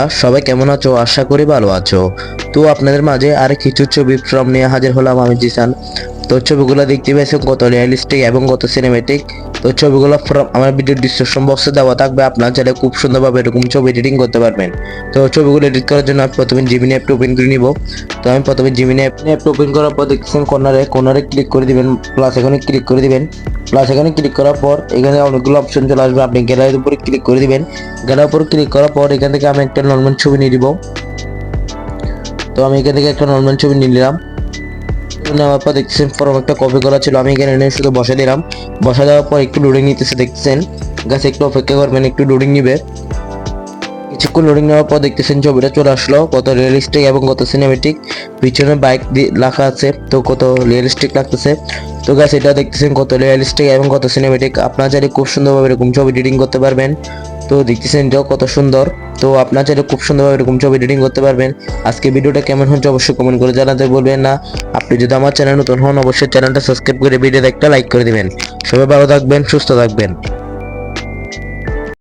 বন্ধুরা সবাই কেমন আছো? আশা করি ভালো আছো। তো আপনাদের মাঝে আর কিছু ছবি ফ্রম নিয়ে হাজির হলাম আমি জিসান। তো ছবিগুলো দেখতে পেয়েছেন কত রিয়েলিস্টিক এবং কত সিনেমেটিক। তো ছবিগুলো ফ্রম আমার ভিডিও ডিসক্রিপশন বক্সে দেওয়া থাকবে, আপনারা চাইলে খুব সুন্দরভাবে এরকম ছবি এডিটিং করতে পারবেন। তো ছবিগুলো এডিট করার জন্য আমি প্রথমে জিমিনি অ্যাপটা ওপেন করে নিব। তো আমি প্রথমে জিমিনি অ্যাপটা ওপেন করার পর দেখতেছেন কর্নারে ক্লিক করে দিবেন, প্লাস এখানে ক্লিক করে দিবেন। প্লাস এখানে ক্লিক করার পর এখানে অনেকগুলো অপশন চলে আসবে, আপনি গ্যালারির উপরে ক্লিক করে দিবেন। গ্যালারির উপর ক্লিক করার পর এখান থেকে আমি একটা নর্মাল ছবি নিয়ে দিব। তো আমি এখান থেকে একটা নর্মাল ছবি নিয়ে নিলাম। নেওয়ার পর দেখতেছেন ফর্ম একটা কপি করা ছিল, আমি এখানে এনে শুধু বসা দিলাম। বসা দেওয়ার পর একটু লোডিং নিতেছে, দেখতেছেন গাছ একটু অপেক্ষা করবেন, একটু লোডিং নিবে। কিছুক্ষণ লোডিং নেওয়ার পর দেখতেছেন ছবিটা চলে আসলো, কত রিয়েলিস্টিক এবং কত সিনেমেটিক। পিছনে বাইক লেখা আছে, তো কত রিয়েলিস্টিক লাগতেছে। তো গাছ এটা দেখতেছেন কত রিয়েলিস্টিক এবং কত সিনেমেটিক। আপনারা চাইলে খুব সুন্দরভাবে এরকম ছবি এডিটিং করতে পারবেন। তো দেখতেছেন এটাও কত সুন্দর। তো আপনারা চাইলে খুব সুন্দরভাবে এরকম ছবি এডিটিং করতে পারবেন। আজকে ভিডিওটা কেমন হচ্ছে অবশ্যই কমেন্ট করে জানাতে বলবেন না। আপনি যদি আমার চ্যানেল নতুন হন অবশ্যই চ্যানেলটা সাবস্ক্রাইব করে ভিডিওতে একটা লাইক করে দিবেন। সবাই ভালো থাকবেন, সুস্থ থাকবেন।